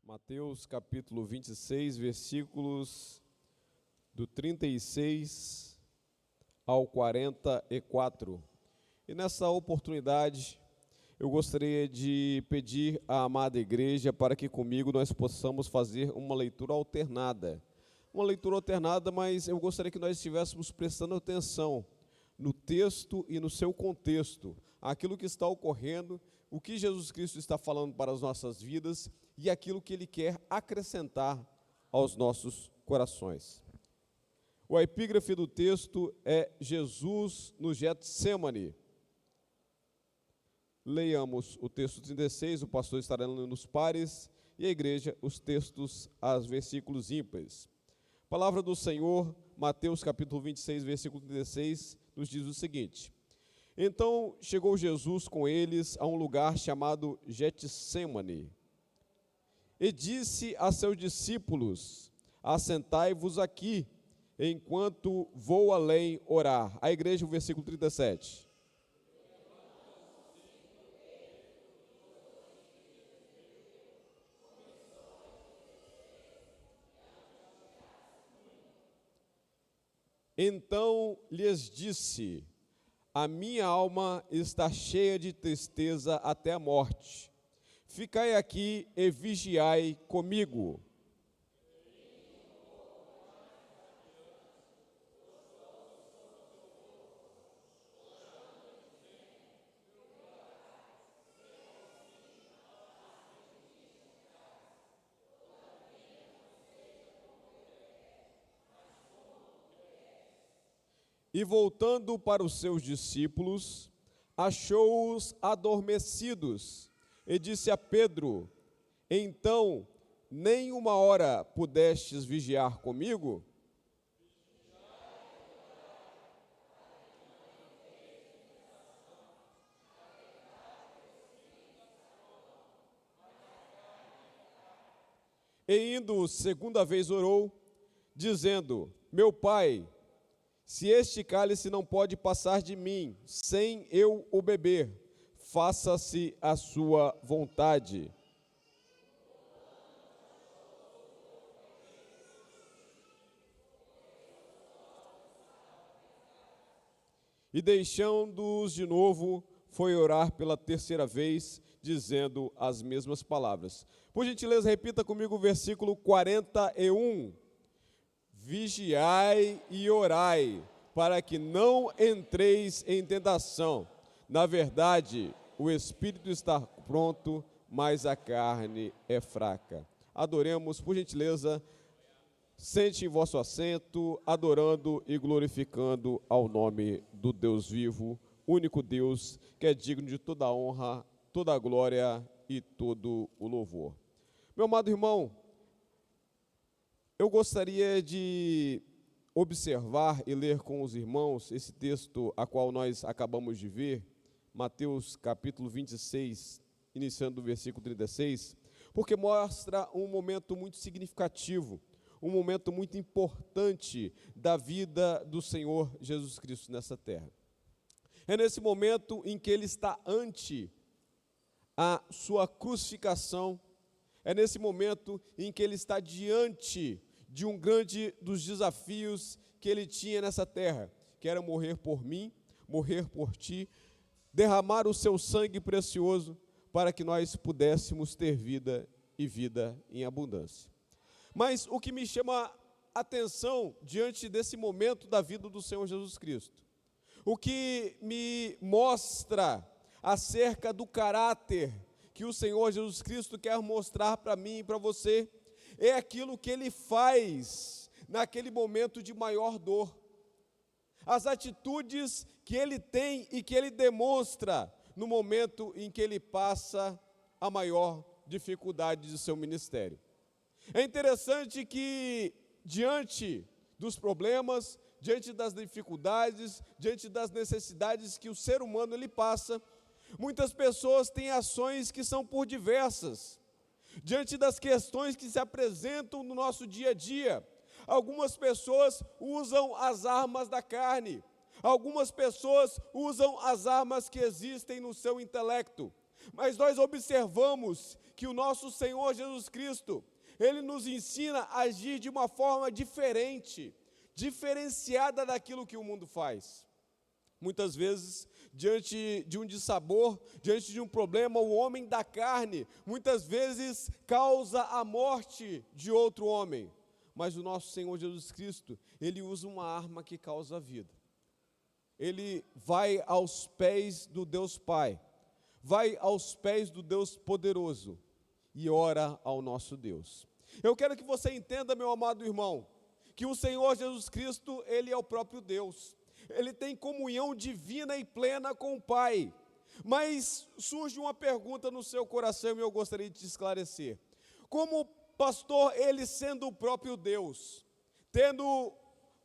Mateus capítulo 26, versículos do 36 ao 44. E nessa oportunidade, eu gostaria de pedir à amada igreja para que comigo nós possamos fazer uma leitura alternada. Uma leitura alternada, mas eu gostaria que nós estivéssemos prestando atenção no texto e no seu contexto, aquilo que está ocorrendo, o que Jesus Cristo está falando para as nossas vidas e aquilo que Ele quer acrescentar aos nossos corações. O epígrafe do texto é Jesus no Getsemane. Leiamos o texto 36, o pastor estará lendo nos pares, e a igreja os textos aos versículos ímpares. Palavra do Senhor, Mateus capítulo 26, versículo 36, nos diz o seguinte: Então chegou Jesus com eles a um lugar chamado Getsemane, e disse a seus discípulos: Assentai-vos aqui, enquanto vou além orar. A igreja, o versículo 37. Então lhes disse: A minha alma está cheia de tristeza até a morte. Ficai aqui e vigiai comigo. E voltando para os seus discípulos, achou-os adormecidos, e disse a Pedro: Então, nem uma hora pudestes vigiar comigo? E indo segunda vez orou, dizendo: Meu Pai, se este cálice não pode passar de mim, sem eu o beber, faça-se a sua vontade. E deixando-os de novo, foi orar pela terceira vez, dizendo as mesmas palavras. Por gentileza, repita comigo o versículo 41. Vigiai e orai, para que não entreis em tentação. Na verdade, o espírito está pronto, mas a carne é fraca. Adoremos, por gentileza, sente em vosso assento, adorando e glorificando ao nome do Deus vivo, único Deus, que é digno de toda a honra, toda a glória e todo o louvor. Meu amado irmão, eu gostaria de observar e ler com os irmãos esse texto a qual nós acabamos de ver, Mateus capítulo 26, iniciando do versículo 36, porque mostra um momento muito significativo, um momento muito importante da vida do Senhor Jesus Cristo nessa terra. É nesse momento em que Ele está ante a sua crucificação, é nesse momento em que Ele está diante de um grande dos desafios que Ele tinha nessa terra, que era morrer por mim, morrer por ti, derramar o seu sangue precioso para que nós pudéssemos ter vida e vida em abundância. Mas o que me chama a atenção diante desse momento da vida do Senhor Jesus Cristo, o que me mostra acerca do caráter que o Senhor Jesus Cristo quer mostrar para mim e para você, é aquilo que Ele faz naquele momento de maior dor. As atitudes que Ele tem e que Ele demonstra no momento em que Ele passa a maior dificuldade de seu ministério. É interessante que, diante dos problemas, diante das dificuldades, diante das necessidades que o ser humano ele passa, muitas pessoas têm ações que são por diversas. Diante das questões que se apresentam no nosso dia a dia, algumas pessoas usam as armas da carne, algumas pessoas usam as armas que existem no seu intelecto, Mas nós observamos que o nosso Senhor Jesus Cristo, Ele nos ensina a agir de uma forma diferente, diferenciada daquilo que o mundo faz. Muitas vezes, diante de um dissabor, diante de um problema, o homem da carne, muitas vezes causa a morte de outro homem. Mas o nosso Senhor Jesus Cristo, Ele usa uma arma que causa vida. Ele vai aos pés do Deus Pai, vai aos pés do Deus poderoso e ora ao nosso Deus. Eu quero que você entenda, meu amado irmão, que o Senhor Jesus Cristo, Ele é o próprio Deus. Ele tem comunhão divina e plena com o Pai. Mas surge uma pergunta no seu coração e eu gostaria de te esclarecer. Como pastor, ele sendo o próprio Deus, tendo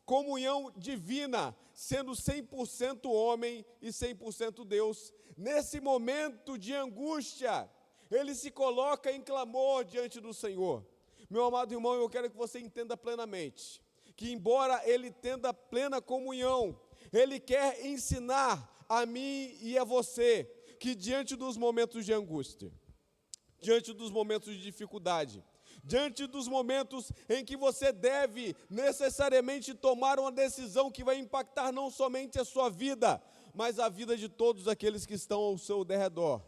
comunhão divina, sendo 100% homem e 100% Deus, nesse momento de angústia, ele se coloca em clamor diante do Senhor. Meu amado irmão, eu quero que você entenda plenamente, que embora ele tenha plena comunhão, ele quer ensinar a mim e a você, que diante dos momentos de angústia, diante dos momentos de dificuldade, diante dos momentos em que você deve necessariamente tomar uma decisão que vai impactar não somente a sua vida, mas a vida de todos aqueles que estão ao seu derredor.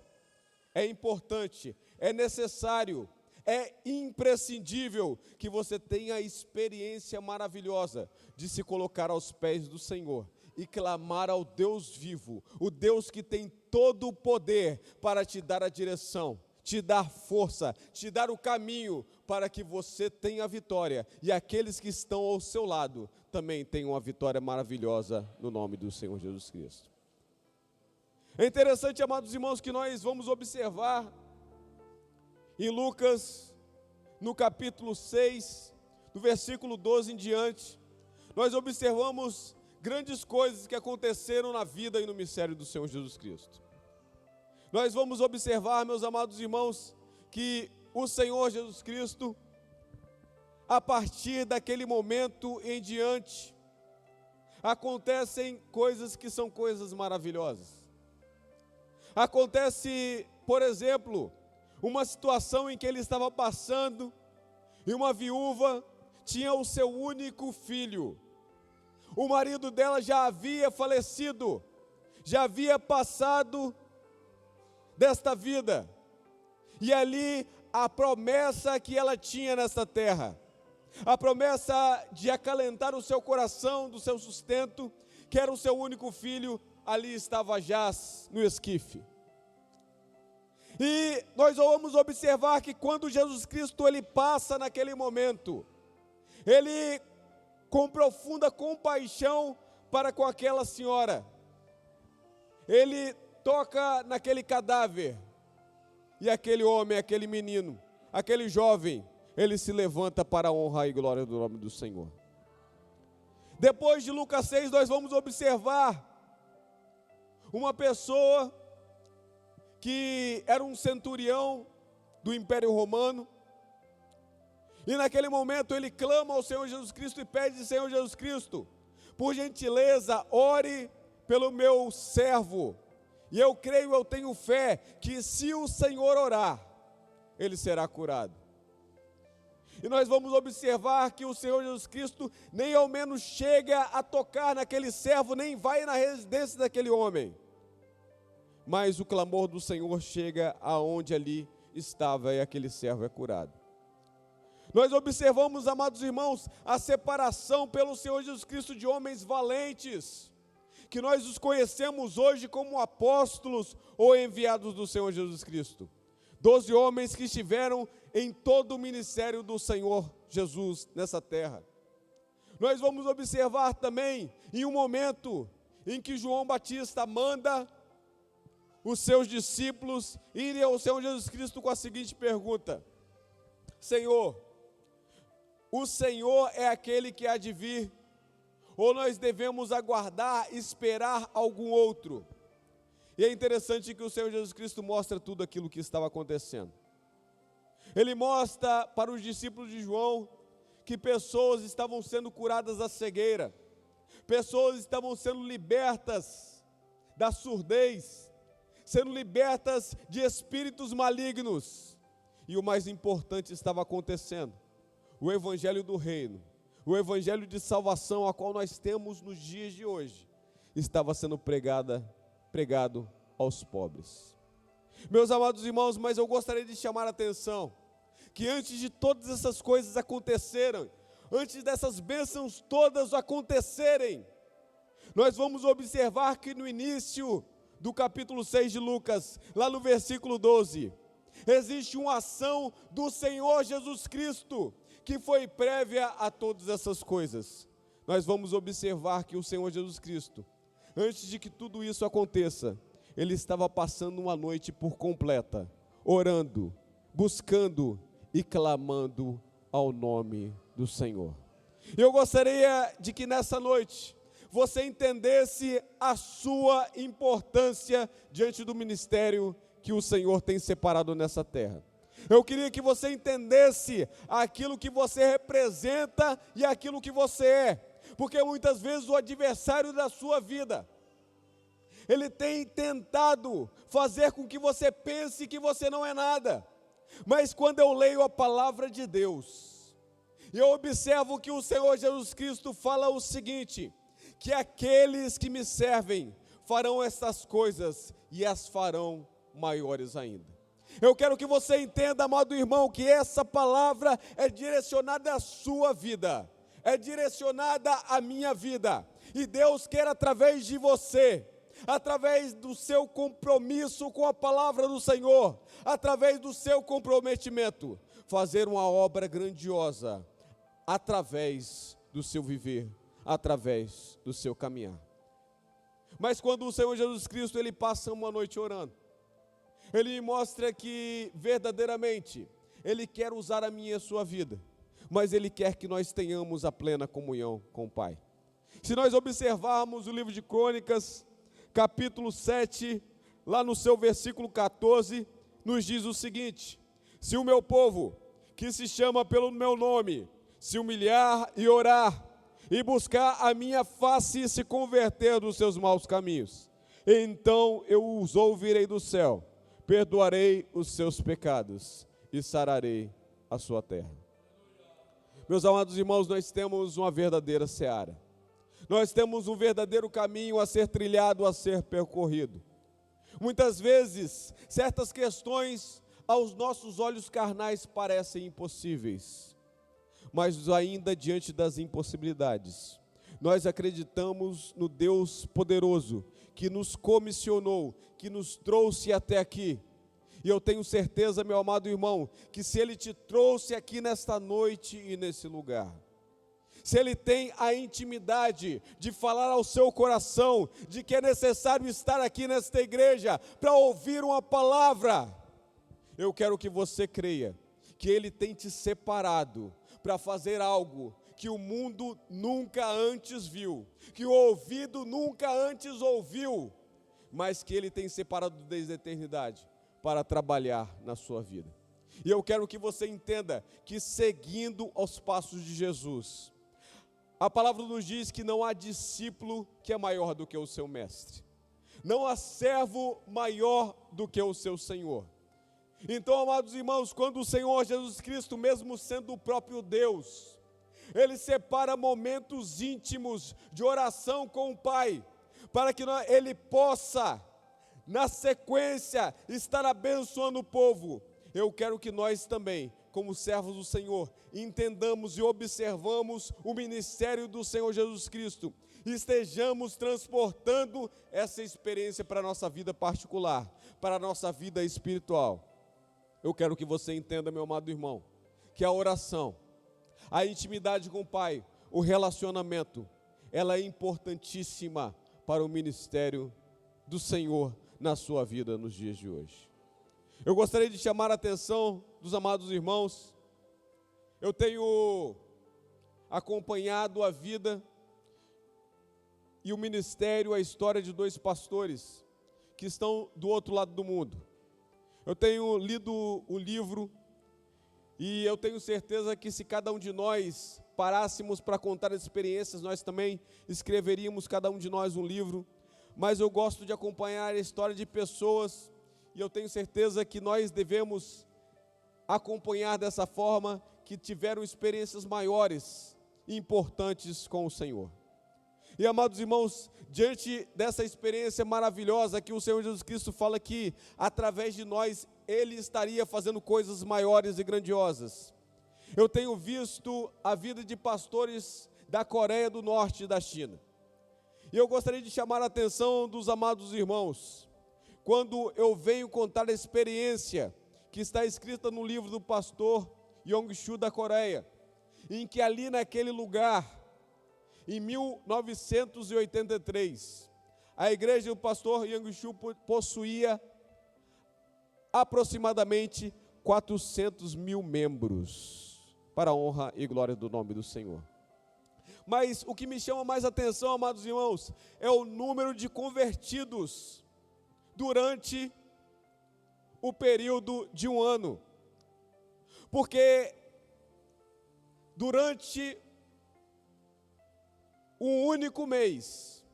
É importante, é necessário, é imprescindível que você tenha a experiência maravilhosa de se colocar aos pés do Senhor e clamar ao Deus vivo, o Deus que tem todo o poder para te dar a direção, te dar força, te dar o caminho para que você tenha a vitória e aqueles que estão ao seu lado também tenham uma vitória maravilhosa no nome do Senhor Jesus Cristo. É interessante, amados irmãos, que nós vamos observar em Lucas, no capítulo 6, do versículo 12 em diante, nós observamos grandes coisas que aconteceram na vida e no ministério do Senhor Jesus Cristo. Nós vamos observar, meus amados irmãos, que o Senhor Jesus Cristo, a partir daquele momento em diante, acontecem coisas que são coisas maravilhosas. Acontece, por exemplo, uma situação em que ele estava passando e uma viúva tinha o seu único filho. O marido dela já havia falecido, já havia passado desta vida. E ali a promessa que ela tinha nesta terra, a promessa de acalentar o seu coração, do seu sustento, que era o seu único filho, ali estava jaz no esquife. E nós vamos observar que quando Jesus Cristo ele passa naquele momento, ele com profunda compaixão para com aquela senhora, ele toca naquele cadáver, e aquele homem, aquele menino, aquele jovem, ele se levanta para a honra e glória do nome do Senhor. Depois de Lucas 6, nós vamos observar uma pessoa que era um centurião do Império Romano, e naquele momento ele clama ao Senhor Jesus Cristo e pede: Senhor Jesus Cristo, por gentileza, ore pelo meu servo, e eu creio, eu tenho fé, que se o Senhor orar, ele será curado. E nós vamos observar que o Senhor Jesus Cristo nem ao menos chega a tocar naquele servo, nem vai na residência daquele homem, mas o clamor do Senhor chega aonde ali estava e aquele servo é curado. Nós observamos, amados irmãos, a separação pelo Senhor Jesus Cristo de homens valentes, que nós os conhecemos hoje como apóstolos ou enviados do Senhor Jesus Cristo. 12 homens que estiveram em todo o ministério do Senhor Jesus nessa terra. Nós vamos observar também em um momento em que João Batista manda os seus discípulos irem ao Senhor Jesus Cristo com a seguinte pergunta: Senhor, o Senhor é aquele que há de vir, ou nós devemos aguardar, esperar algum outro? E é interessante que o Senhor Jesus Cristo mostra tudo aquilo que estava acontecendo. Ele mostra para os discípulos de João que pessoas estavam sendo curadas da cegueira, pessoas estavam sendo libertas da surdez, sendo libertas de espíritos malignos. E o mais importante estava acontecendo: o evangelho do reino, o evangelho de salvação, a qual nós temos nos dias de hoje, estava sendo pregado aos pobres. Meus amados irmãos, mas eu gostaria de chamar a atenção, que antes de todas essas coisas acontecerem, antes dessas bênçãos todas acontecerem, nós vamos observar que no início do capítulo 6 de Lucas, lá no versículo 12, existe uma ação do Senhor Jesus Cristo, que foi prévia a todas essas coisas. Nós vamos observar que o Senhor Jesus Cristo, antes de que tudo isso aconteça, Ele estava passando uma noite por completa, orando, buscando e clamando ao nome do Senhor. Eu gostaria de que nessa noite você entendesse a sua importância diante do ministério que o Senhor tem separado nessa terra. Eu queria que você entendesse aquilo que você representa e aquilo que você é, porque muitas vezes o adversário da sua vida, ele tem tentado fazer com que você pense que você não é nada. Mas quando eu leio a palavra de Deus, eu observo que o Senhor Jesus Cristo fala o seguinte: que aqueles que me servem farão estas coisas e as farão maiores ainda. Eu quero que você entenda, amado irmão, que essa palavra é direcionada à sua vida, é direcionada à minha vida, e Deus quer, através de você, através do seu compromisso com a palavra do Senhor, através do seu comprometimento, fazer uma obra grandiosa, através do seu viver, através do seu caminhar. Mas quando o Senhor Jesus Cristo, Ele passa uma noite orando, Ele me mostra que verdadeiramente Ele quer usar a minha e a sua vida, mas Ele quer que nós tenhamos a plena comunhão com o Pai. Se nós observarmos o livro de Crônicas, capítulo 7, lá no seu versículo 14, nos diz o seguinte: se o meu povo, que se chama pelo meu nome, se humilhar e orar, e buscar a minha face e se converter dos seus maus caminhos, então eu os ouvirei do céu, perdoarei os seus pecados e sararei a sua terra. Meus amados irmãos, nós temos uma verdadeira seara. Nós temos um verdadeiro caminho a ser trilhado, a ser percorrido. Muitas vezes, certas questões aos nossos olhos carnais parecem impossíveis, mas ainda diante das impossibilidades, nós acreditamos no Deus poderoso, que nos comissionou, que nos trouxe até aqui. E eu tenho certeza, meu amado irmão, que se Ele te trouxe aqui nesta noite e nesse lugar, se Ele tem a intimidade de falar ao seu coração, de que é necessário estar aqui nesta igreja para ouvir uma palavra, eu quero que você creia que Ele tem te separado para fazer algo que o mundo nunca antes viu, que o ouvido nunca antes ouviu, mas que Ele tem separado desde a eternidade para trabalhar na sua vida. E eu quero que você entenda que, seguindo aos passos de Jesus, a palavra nos diz que não há discípulo que é maior do que o seu mestre, não há servo maior do que o seu Senhor. Então, amados irmãos, quando o Senhor Jesus Cristo, mesmo sendo o próprio Deus, Ele separa momentos íntimos de oração com o Pai, para que Ele possa, na sequência, estar abençoando o povo. Eu quero que nós também, como servos do Senhor, entendamos e observamos o ministério do Senhor Jesus Cristo, e estejamos transportando essa experiência para a nossa vida particular, para a nossa vida espiritual. Eu quero que você entenda, meu amado irmão, que a oração, a intimidade com o Pai, o relacionamento, ela é importantíssima para o ministério do Senhor na sua vida nos dias de hoje. Eu gostaria de chamar a atenção dos amados irmãos. Eu tenho acompanhado a vida e o ministério, a história de dois pastores que estão do outro lado do mundo. Eu tenho lido o livro e eu tenho certeza que, se cada um de nós parássemos para contar as experiências, nós também escreveríamos, cada um de nós, um livro. mas eu gosto de acompanhar a história de pessoas, e eu tenho certeza que nós devemos acompanhar dessa forma, que tiveram experiências maiores e importantes com o Senhor. E, amados irmãos, diante dessa experiência maravilhosa que o Senhor Jesus Cristo fala que, através de nós, Ele estaria fazendo coisas maiores e grandiosas. Eu tenho visto a vida de pastores da Coreia do Norte e da China. E eu gostaria de chamar a atenção dos amados irmãos, quando eu venho contar a experiência que está escrita no livro do pastor Yong-Shu da Coreia, em que ali naquele lugar, em 1983, a igreja do pastor Yong-Shu possuía aproximadamente 400 mil membros, para a honra e glória do nome do Senhor. Mas o que me chama mais atenção, amados irmãos, é o número de convertidos durante o período de um ano. Porque durante um único mês,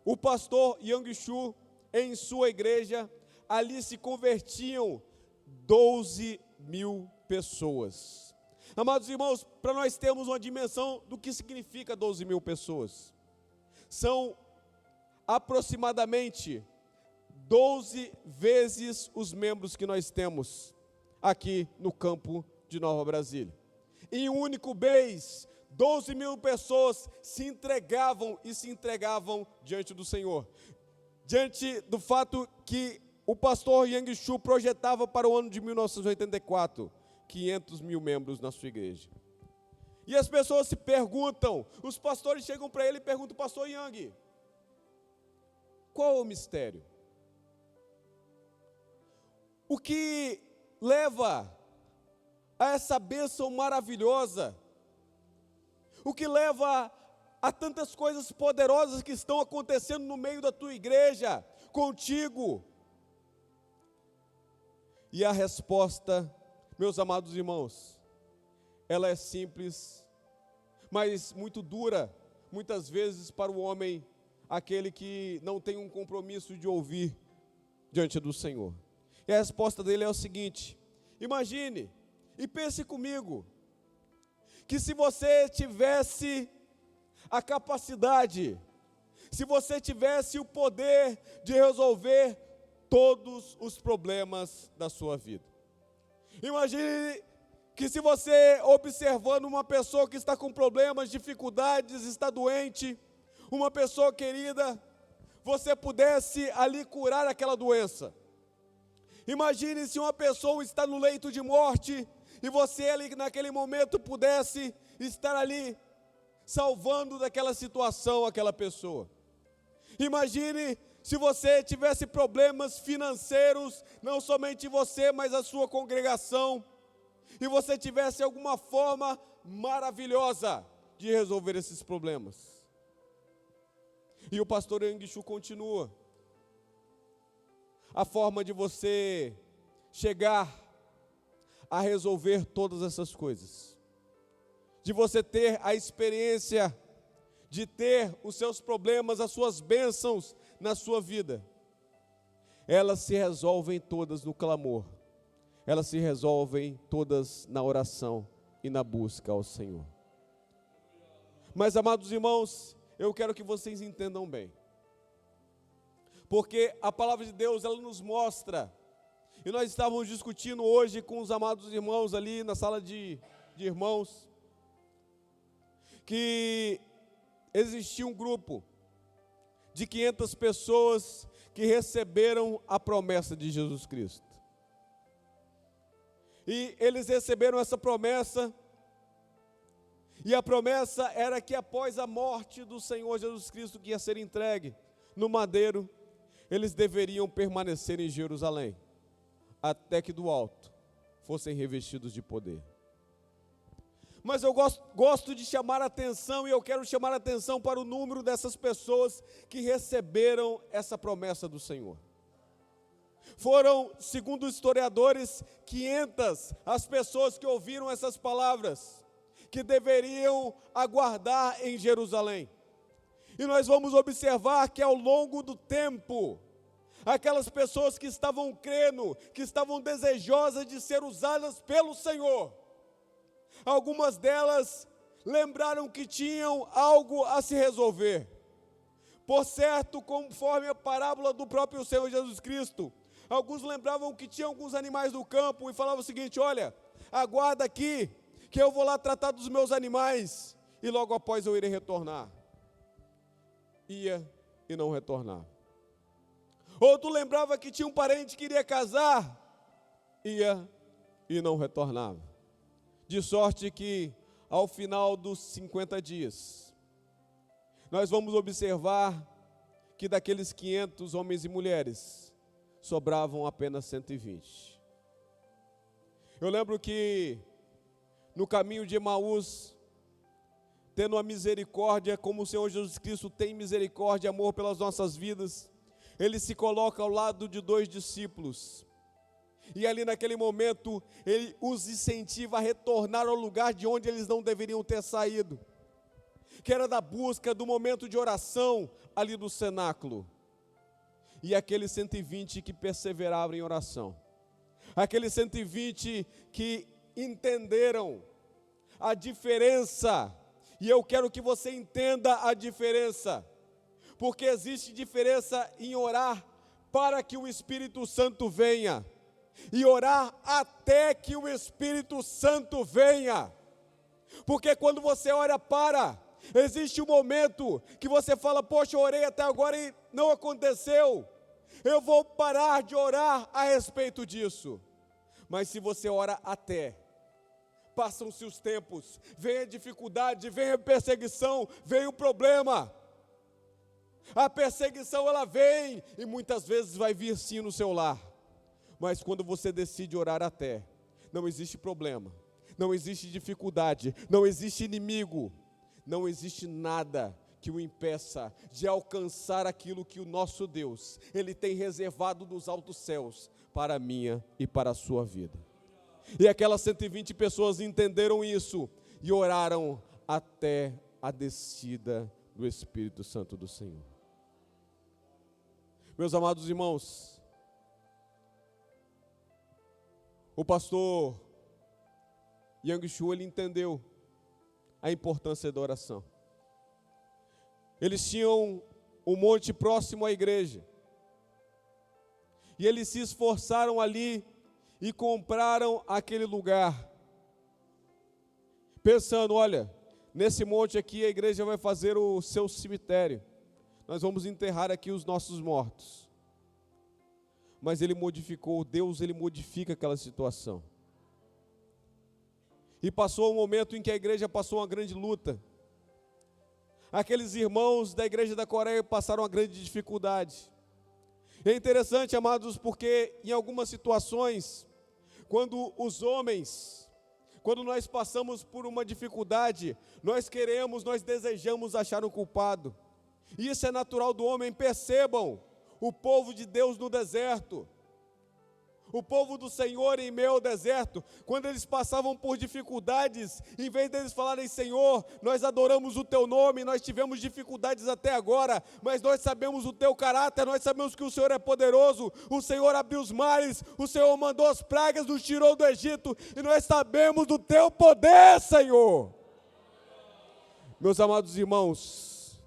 o pastor Yong-Shu, em sua igreja, ali se convertiam 12 mil pessoas. Amados irmãos, para nós termos uma dimensão do que significa 12 mil pessoas, são aproximadamente 12 vezes os membros que nós temos aqui no campo de Nova Brasília. Em um único mês, 12 mil pessoas se entregavam diante do Senhor, diante do fato que o pastor Yong-Shu projetava para o ano de 1984, 500 mil membros na sua igreja. E as pessoas se perguntam, os pastores chegam para ele e perguntam: pastor Yang, qual é o mistério? O que leva a essa bênção maravilhosa? O que leva a tantas coisas poderosas que estão acontecendo no meio da tua igreja, contigo? E a resposta, meus amados irmãos, ela é simples, mas muito dura, muitas vezes para o homem, aquele que não tem um compromisso de ouvir diante do Senhor. E a resposta dele é o seguinte: imagine e pense comigo, que se você tivesse a capacidade, se você tivesse o poder de resolver todos os problemas da sua vida. Imagine que se você, observando uma pessoa que está com problemas, dificuldades, está doente, uma pessoa querida, você pudesse ali curar aquela doença. Imagine se uma pessoa está no leito de morte e você ali naquele momento pudesse estar ali salvando daquela situação aquela pessoa. Imagine se você tivesse problemas financeiros, não somente você, mas a sua congregação, e você tivesse alguma forma maravilhosa de resolver esses problemas. E o pastor Yong-Shu continua: a forma de você chegar a resolver todas essas coisas, de você ter a experiência de ter os seus problemas, as suas bênçãos na sua vida, elas se resolvem todas no clamor, elas se resolvem todas na oração e na busca ao Senhor. Mas, amados irmãos, eu quero que vocês entendam bem, porque a palavra de Deus, ela nos mostra, e nós estávamos discutindo hoje com os amados irmãos ali na sala de irmãos, que existia um grupo de 500 pessoas que receberam a promessa de Jesus Cristo. E eles receberam essa promessa, e a promessa era que após a morte do Senhor Jesus Cristo, que ia ser entregue no madeiro, eles deveriam permanecer em Jerusalém, até que do alto fossem revestidos de poder. Mas eu gosto de chamar a atenção, e eu quero chamar a atenção para o número dessas pessoas que receberam essa promessa do Senhor. Foram, segundo os historiadores, 500 as pessoas que ouviram essas palavras, que deveriam aguardar em Jerusalém. E nós vamos observar que ao longo do tempo, aquelas pessoas que estavam crendo, que estavam desejosas de ser usadas pelo Senhor, algumas delas lembraram que tinham algo a se resolver. Por certo, conforme a parábola do próprio Senhor Jesus Cristo, alguns lembravam que tinham alguns animais do campo e falavam o seguinte: olha, aguarda aqui, que eu vou lá tratar dos meus animais, e logo após eu irei retornar. Ia e não retornava. Outro lembrava que tinha um parente que iria casar, ia e não retornava. De sorte que, ao final dos 50 dias, nós vamos observar que daqueles 500 homens e mulheres, sobravam apenas 120. Eu lembro que, no caminho de Emaús, tendo a misericórdia, como o Senhor Jesus Cristo tem misericórdia e amor pelas nossas vidas, Ele se coloca ao lado de 2 discípulos, e ali naquele momento, Ele os incentiva a retornar ao lugar de onde eles não deveriam ter saído, que era da busca do momento de oração, ali do cenáculo. E aqueles 120 que perseveraram em oração, aqueles 120 que entenderam a diferença, e eu quero que você entenda a diferença, porque existe diferença em orar para que o Espírito Santo venha, e orar até que o Espírito Santo venha. Porque quando você ora para, existe um momento que você fala: poxa, eu orei até agora e não aconteceu, eu vou parar de orar a respeito disso. Mas se você ora até, passam-se os tempos, vem a dificuldade, vem a perseguição, vem o problema. A perseguição ela vem, e muitas vezes vai vir sim no seu lar. Mas quando você decide orar até, não existe problema, não existe dificuldade, não existe inimigo, não existe nada que o impeça de alcançar aquilo que o nosso Deus, Ele tem reservado nos altos céus, para a minha e para a sua vida. E aquelas 120 pessoas entenderam isso, e oraram até a descida do Espírito Santo do Senhor. Meus amados irmãos, o pastor Yang Shu, ele entendeu a importância da oração. Eles tinham um monte próximo à igreja, e eles se esforçaram ali e compraram aquele lugar, pensando: olha, nesse monte aqui a igreja vai fazer o seu cemitério, nós vamos enterrar aqui os nossos mortos. Mas ele modificou, Deus ele modifica aquela situação. E passou um momento em que a igreja passou uma grande luta. Aqueles irmãos da igreja da Coreia passaram uma grande dificuldade. E é interessante, amados, porque em algumas situações, quando nós passamos por uma dificuldade, nós desejamos achar um culpado. E isso é natural do homem. Percebam, o povo de Deus no deserto, o povo do Senhor em meio ao deserto, quando eles passavam por dificuldades, em vez deles falarem: Senhor, nós adoramos o Teu nome, nós tivemos dificuldades até agora, mas nós sabemos o Teu caráter, nós sabemos que o Senhor é poderoso, o Senhor abriu os mares, o Senhor mandou as pragas, nos tirou do Egito, e nós sabemos do Teu poder, Senhor. Meus amados irmãos,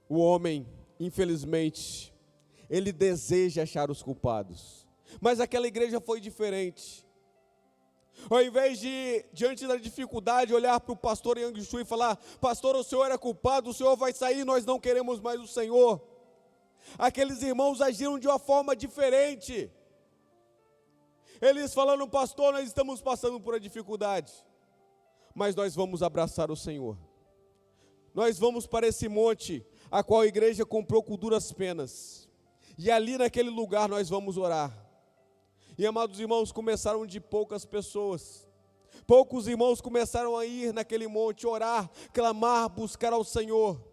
o homem, infelizmente, ele deseja achar os culpados. Mas aquela igreja foi diferente. Ao invés de, diante da dificuldade, olhar para o pastor Yang Shu e falar: pastor, o senhor é culpado, o senhor vai sair, nós não queremos mais o Senhor. Aqueles irmãos agiram de uma forma diferente. Eles falaram: pastor, nós estamos passando por uma dificuldade, mas nós vamos abraçar o Senhor. Nós vamos para esse monte, a qual a igreja comprou com duras penas, e ali naquele lugar nós vamos orar. E, amados irmãos, começaram de poucas pessoas. Poucos irmãos começaram a ir naquele monte, orar, clamar, buscar ao Senhor.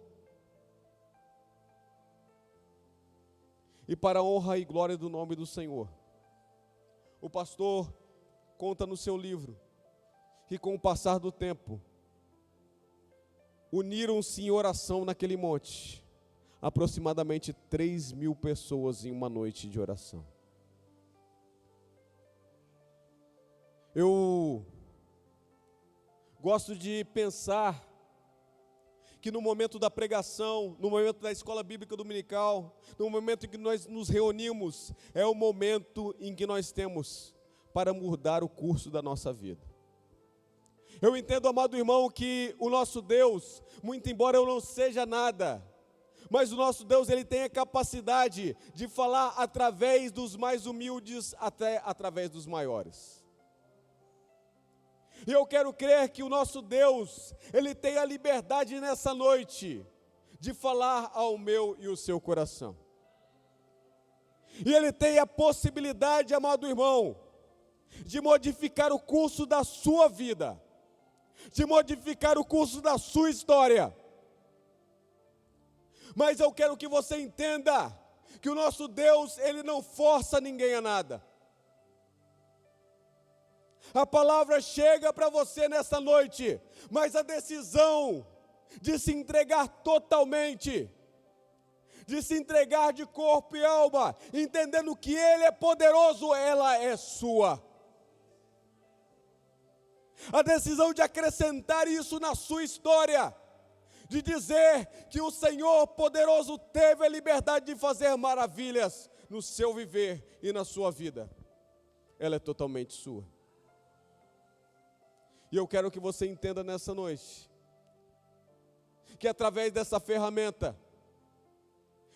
E para a honra e glória do nome do Senhor, o pastor conta no seu livro que, com o passar do tempo, uniram-se em oração naquele monte, aproximadamente 3.000 pessoas em uma noite de oração. Eu gosto de pensar que no momento da pregação, no momento da escola bíblica dominical, no momento em que nós nos reunimos, é o momento em que nós temos para mudar o curso da nossa vida. Eu entendo, amado irmão, que o nosso Deus, muito embora eu não seja nada, mas o nosso Deus, ele tem a capacidade de falar através dos mais humildes até através dos maiores. E eu quero crer que o nosso Deus, ele tem a liberdade nessa noite de falar ao meu e o seu coração. E ele tem a possibilidade, amado irmão, de modificar o curso da sua vida, de modificar o curso da sua história. Mas eu quero que você entenda que o nosso Deus, ele não força ninguém a nada. A palavra chega para você nessa noite, mas a decisão de se entregar totalmente, de se entregar de corpo e alma, entendendo que Ele é poderoso, ela é sua. A decisão de acrescentar isso na sua história, de dizer que o Senhor poderoso teve a liberdade de fazer maravilhas no seu viver e na sua vida, ela é totalmente sua. E eu quero que você entenda nessa noite, que através dessa ferramenta,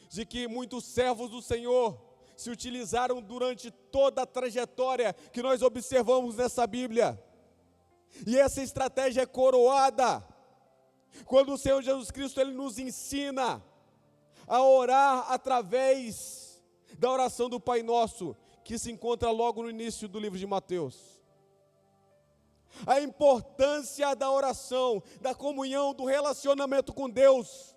de que muitos servos do Senhor se utilizaram durante toda a trajetória que nós observamos nessa Bíblia, e essa estratégia é coroada, quando o Senhor Jesus Cristo, ele nos ensina a orar através da oração do Pai Nosso, que se encontra logo no início do livro de Mateus. A importância da oração, da comunhão, do relacionamento com Deus,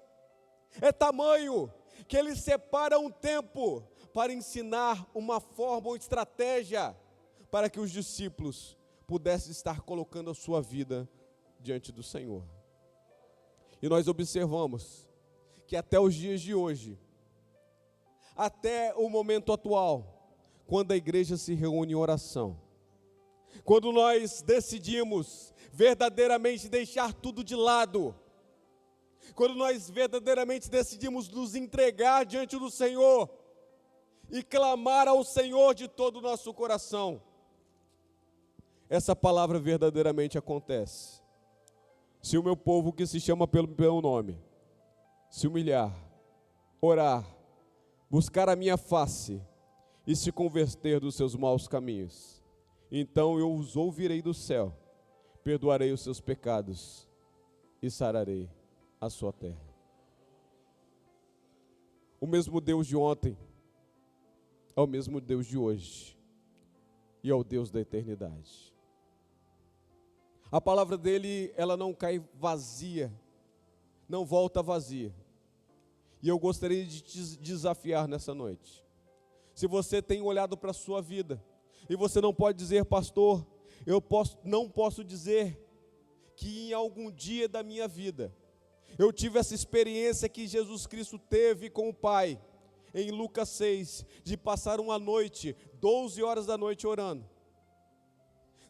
é tamanho que Ele separa um tempo para ensinar uma forma ou estratégia para que os discípulos pudessem estar colocando a sua vida diante do Senhor. E nós observamos que até os dias de hoje, até o momento atual, quando a igreja se reúne em oração, quando nós decidimos verdadeiramente deixar tudo de lado, quando nós verdadeiramente decidimos nos entregar diante do Senhor e clamar ao Senhor de todo o nosso coração, essa palavra verdadeiramente acontece. Se o meu povo que se chama pelo meu nome se humilhar, orar, buscar a minha face e se converter dos seus maus caminhos, então eu os ouvirei do céu, perdoarei os seus pecados e sararei a sua terra. O mesmo Deus de ontem é o mesmo Deus de hoje e é o Deus da eternidade. A palavra dele, ela não cai vazia, não volta vazia. E eu gostaria de te desafiar nessa noite. Se você tem olhado para a sua vida e você não pode dizer, pastor, não posso dizer que em algum dia da minha vida eu tive essa experiência que Jesus Cristo teve com o Pai, em Lucas 6, de passar uma noite, 12 horas da noite orando.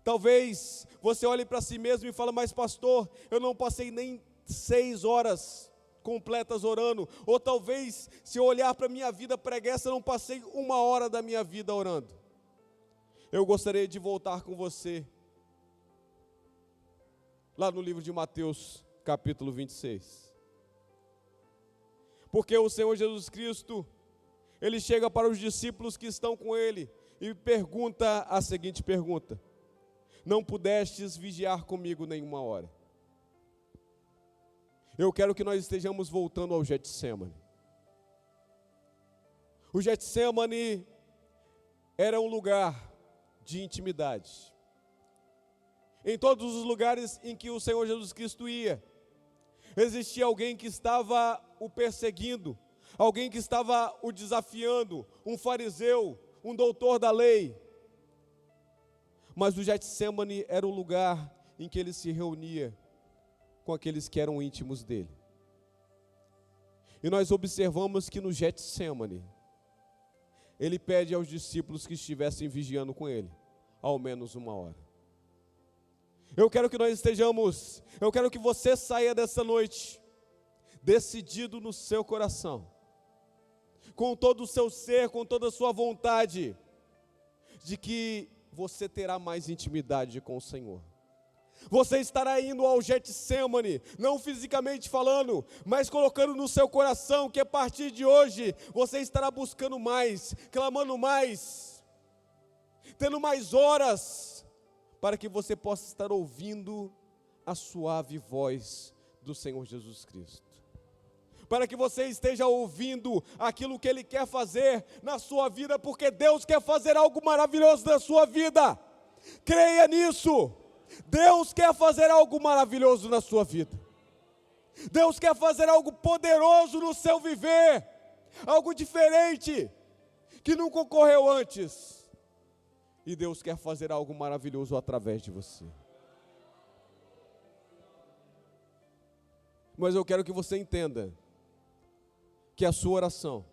Talvez você olhe para si mesmo e fale, mas pastor, eu não passei nem 6 horas completas orando. Ou talvez, se eu olhar para a minha vida preguiça, eu não passei 1 hora da minha vida orando. Eu gostaria de voltar com você, lá no livro de Mateus, capítulo 26. Porque o Senhor Jesus Cristo, Ele chega para os discípulos que estão com Ele e pergunta a seguinte pergunta: não pudestes vigiar comigo nenhuma hora? Eu quero que nós estejamos voltando ao Getsemane. O Getsemane era um lugar de intimidade. Em todos os lugares em que o Senhor Jesus Cristo ia, existia alguém que estava o perseguindo, alguém que estava o desafiando, um fariseu, um doutor da lei. Mas o Getsemane era o lugar em que ele se reunia com aqueles que eram íntimos dele. E nós observamos que no Getsêmani, ele pede aos discípulos que estivessem vigiando com ele, ao menos 1 hora. Eu quero que você saia dessa noite, decidido no seu coração, com todo o seu ser, com toda a sua vontade, de que você terá mais intimidade com o Senhor. Você estará indo ao Getsêmani, não fisicamente falando, mas colocando no seu coração que a partir de hoje, você estará buscando mais, clamando mais, tendo mais horas, para que você possa estar ouvindo a suave voz do Senhor Jesus Cristo. Para que você esteja ouvindo aquilo que Ele quer fazer na sua vida, porque Deus quer fazer algo maravilhoso na sua vida. Creia nisso. Deus quer fazer algo maravilhoso na sua vida. Deus quer fazer algo poderoso no seu viver, algo diferente, que nunca ocorreu antes. E Deus quer fazer algo maravilhoso através de você. Mas eu quero que você entenda que a sua oração,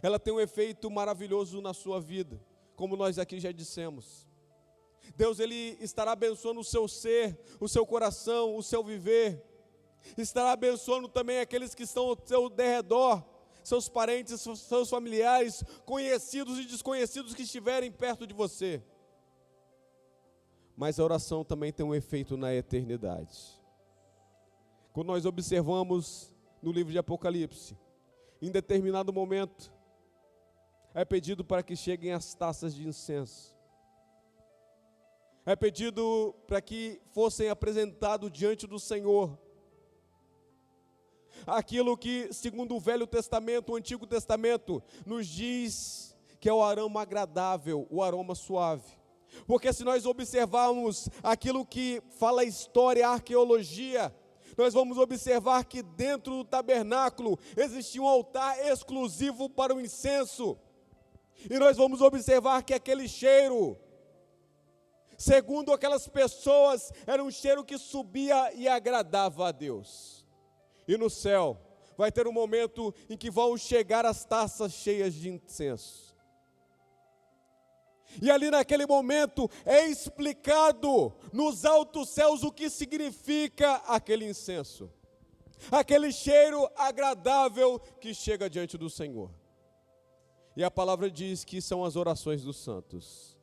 ela tem um efeito maravilhoso na sua vida, como nós aqui já dissemos. Deus, Ele estará abençoando o seu ser, o seu coração, o seu viver. Estará abençoando também aqueles que estão ao seu derredor, seus parentes, seus familiares, conhecidos e desconhecidos que estiverem perto de você. Mas a oração também tem um efeito na eternidade. Quando nós observamos no livro de Apocalipse, em determinado momento, é pedido para que cheguem as taças de incenso. É pedido para que fossem apresentados diante do Senhor aquilo que, segundo o Velho Testamento, o Antigo Testamento, nos diz que é o aroma agradável, o aroma suave. Porque se nós observarmos aquilo que fala a história, a arqueologia, nós vamos observar que dentro do tabernáculo existia um altar exclusivo para o incenso. E nós vamos observar que aquele cheiro, segundo aquelas pessoas, era um cheiro que subia e agradava a Deus. E no céu vai ter um momento em que vão chegar as taças cheias de incenso. E ali naquele momento é explicado nos altos céus o que significa aquele incenso, aquele cheiro agradável que chega diante do Senhor. E a palavra diz que são as orações dos santos.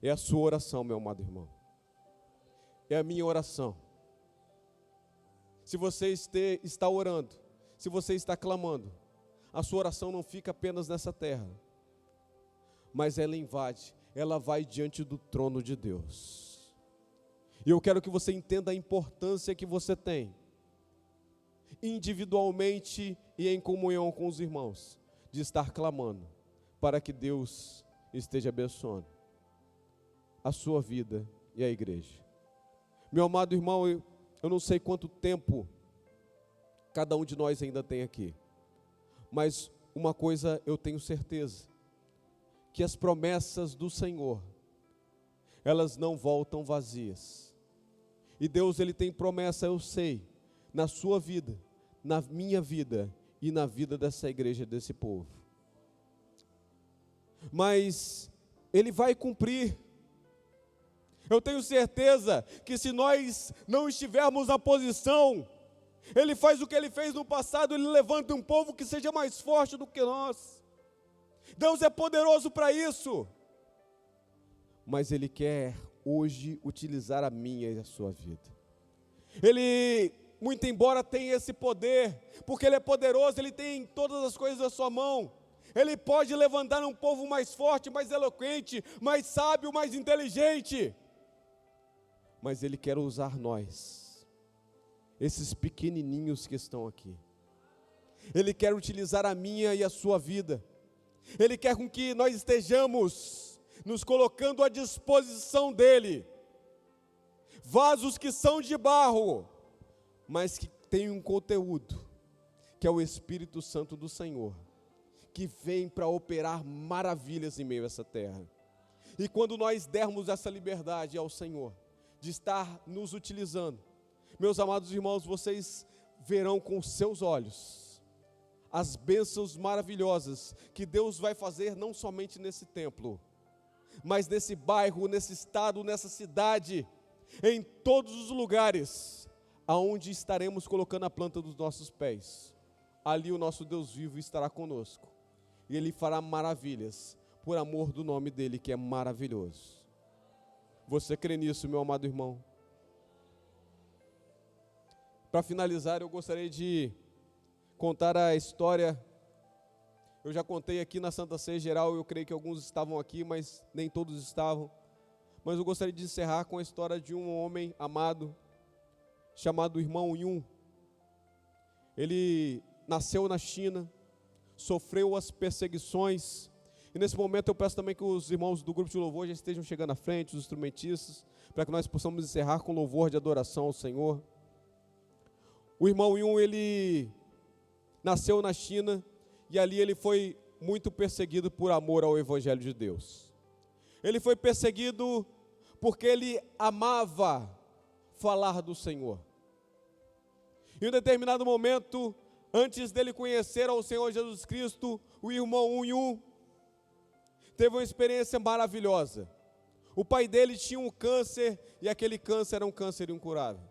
É a sua oração, meu amado irmão. É a minha oração. Se você está orando, se você está clamando, a sua oração não fica apenas nessa terra, mas ela invade, ela vai diante do trono de Deus. E eu quero que você entenda a importância que você tem, individualmente e em comunhão com os irmãos, de estar clamando, para que Deus esteja abençoando a sua vida e a igreja. Meu amado irmão, eu não sei quanto tempo cada um de nós ainda tem aqui, mas uma coisa eu tenho certeza, que as promessas do Senhor, elas não voltam vazias. E Deus, Ele tem promessa, eu sei, na sua vida, na minha vida e na vida dessa igreja, desse povo. Mas Ele vai cumprir. Eu tenho certeza que se nós não estivermos na posição, Ele faz o que Ele fez no passado, Ele levanta um povo que seja mais forte do que nós. Deus é poderoso para isso, mas Ele quer hoje utilizar a minha e a sua vida. Ele, muito embora tenha esse poder, porque Ele é poderoso, Ele tem todas as coisas na sua mão. Ele pode levantar um povo mais forte, mais eloquente, mais sábio, mais inteligente. Mas Ele quer usar nós, esses pequenininhos que estão aqui. Ele quer utilizar a minha e a sua vida. Ele quer com que nós estejamos nos colocando à disposição dEle. Vasos que são de barro, mas que têm um conteúdo, que é o Espírito Santo do Senhor, que vem para operar maravilhas em meio a essa terra. E quando nós dermos essa liberdade ao Senhor, de estar nos utilizando, Meus amados irmãos, vocês verão com os seus olhos as bênçãos maravilhosas que Deus vai fazer não somente nesse templo, mas nesse bairro, nesse estado, nessa cidade, em todos os lugares aonde estaremos colocando a planta dos nossos pés. Ali o nosso Deus vivo estará conosco, e Ele fará maravilhas, por amor do nome dEle, que é maravilhoso. Você crê nisso, meu amado irmão? Para finalizar, eu gostaria de contar a história. Eu já contei aqui na Santa Ceia Geral, eu creio que alguns estavam aqui, mas nem todos estavam. Mas eu gostaria de encerrar com a história de um homem amado, chamado irmão Yun. Ele nasceu na China, sofreu as perseguições, e nesse momento eu peço também que os irmãos do grupo de louvor já estejam chegando à frente, os instrumentistas, para que nós possamos encerrar com louvor de adoração ao Senhor. O irmão Yun, ele nasceu na China, e ali ele foi muito perseguido por amor ao Evangelho de Deus. Ele foi perseguido porque ele amava falar do Senhor. Em um determinado momento, antes dele conhecer ao Senhor Jesus Cristo, o irmão Yun teve uma experiência maravilhosa. O pai dele tinha um câncer, e aquele câncer era um câncer incurável.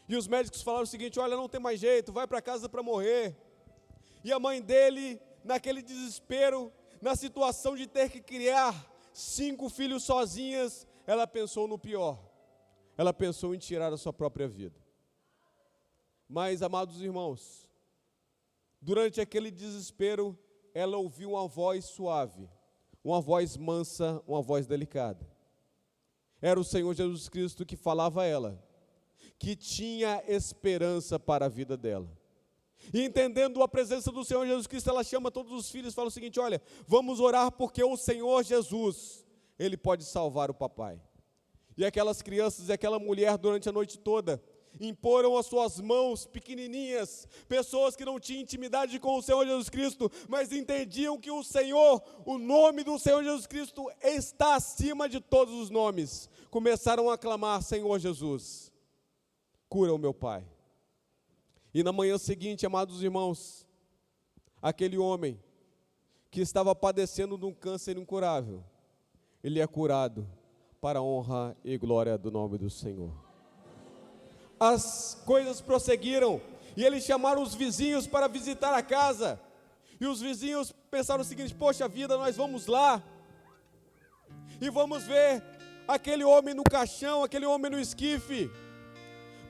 E os médicos falaram o seguinte: olha, não tem mais jeito, vai para casa para morrer. E a mãe dele, naquele desespero, na situação de ter que criar 5 filhos sozinhas, ela pensou no pior. Ela pensou em tirar a sua própria vida. Mas, amados irmãos, durante aquele desespero, ela ouviu uma voz suave, uma voz mansa, uma voz delicada. Era o Senhor Jesus Cristo que falava a ela, que tinha esperança para a vida dela. E entendendo a presença do Senhor Jesus Cristo, ela chama todos os filhos e fala o seguinte: olha, vamos orar porque o Senhor Jesus, Ele pode salvar o papai. E aquelas crianças e aquela mulher durante a noite toda imporam as suas mãos pequenininhas, pessoas que não tinham intimidade com o Senhor Jesus Cristo, mas entendiam que o Senhor, o nome do Senhor Jesus Cristo está acima de todos os nomes. Começaram a clamar: Senhor Jesus, cura o meu pai. E na manhã seguinte, amados irmãos, aquele homem que estava padecendo de um câncer incurável, ele é curado para a honra e glória do nome do Senhor. As coisas prosseguiram, e eles chamaram os vizinhos para visitar a casa, e os vizinhos pensaram o seguinte: poxa vida, nós vamos lá, e vamos ver aquele homem no caixão, aquele homem no esquife.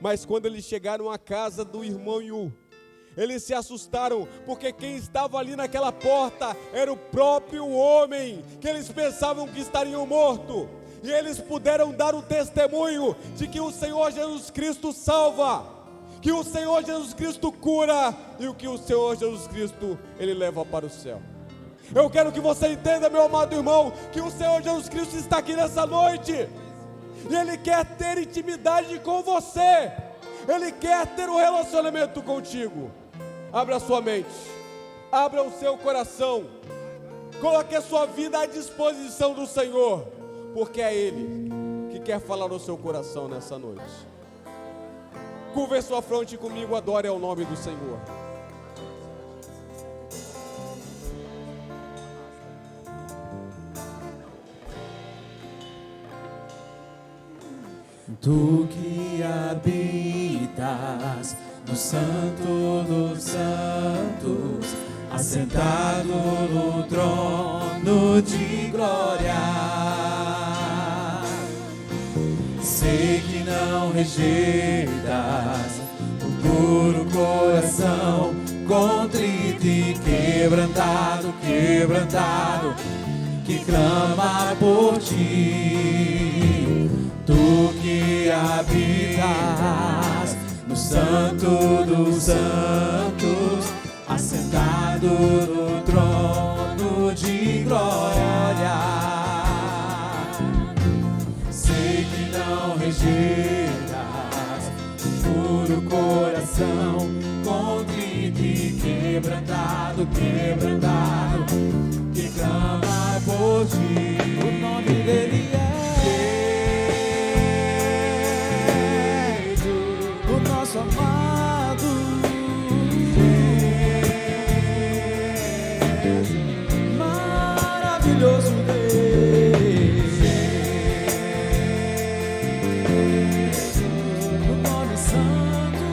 Mas quando eles chegaram à casa do irmão Yun, eles se assustaram, porque quem estava ali naquela porta era o próprio homem, que eles pensavam que estariam morto. E eles puderam dar o testemunho de que o Senhor Jesus Cristo salva, que o Senhor Jesus Cristo cura, e que o Senhor Jesus Cristo, Ele leva para o céu. Eu quero que você entenda, meu amado irmão, que o Senhor Jesus Cristo está aqui nessa noite, e Ele quer ter intimidade com você, Ele quer ter um relacionamento contigo. Abra a sua mente, abra o seu coração, coloque a sua vida à disposição do Senhor, porque é Ele que quer falar no seu coração nessa noite. Curva sua fronte comigo, adore ao nome do Senhor. Tu que habitas no Santo dos Santos, assentado no trono de glória, sei que não rejeitas o puro coração, contrito e quebrantado, que clama por ti. Tu que habitas no Santo dos Santos, assentado no trono de glória, sei que não rejeitas puro coração, contrito e quebrantado, que clama por ti. O nome dele é amado. Maravilhoso Deus, o nome santo,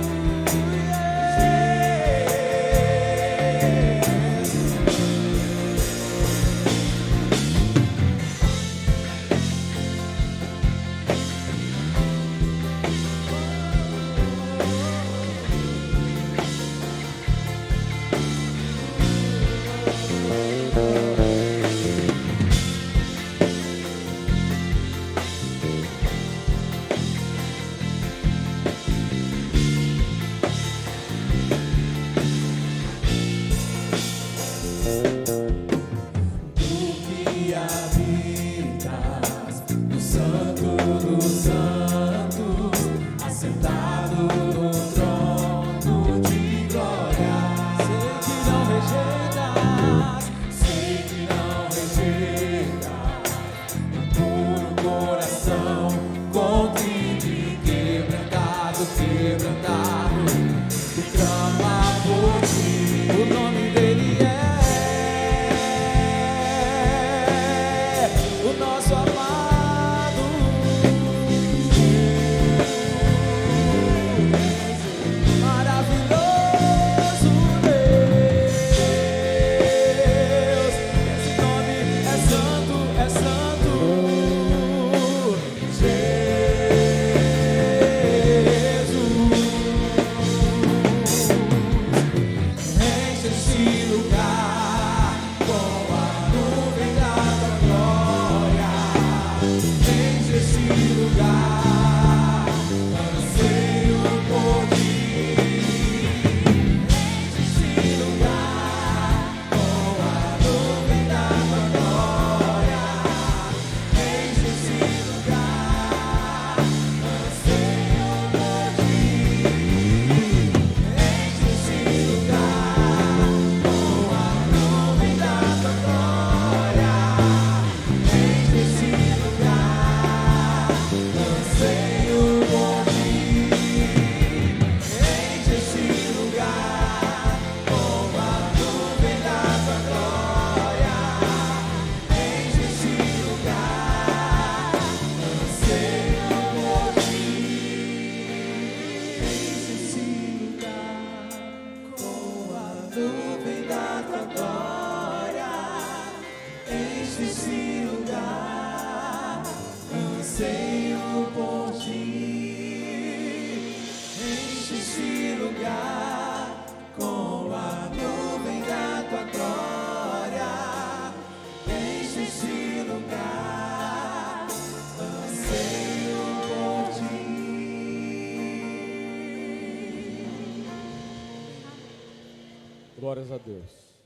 Glórias a Deus.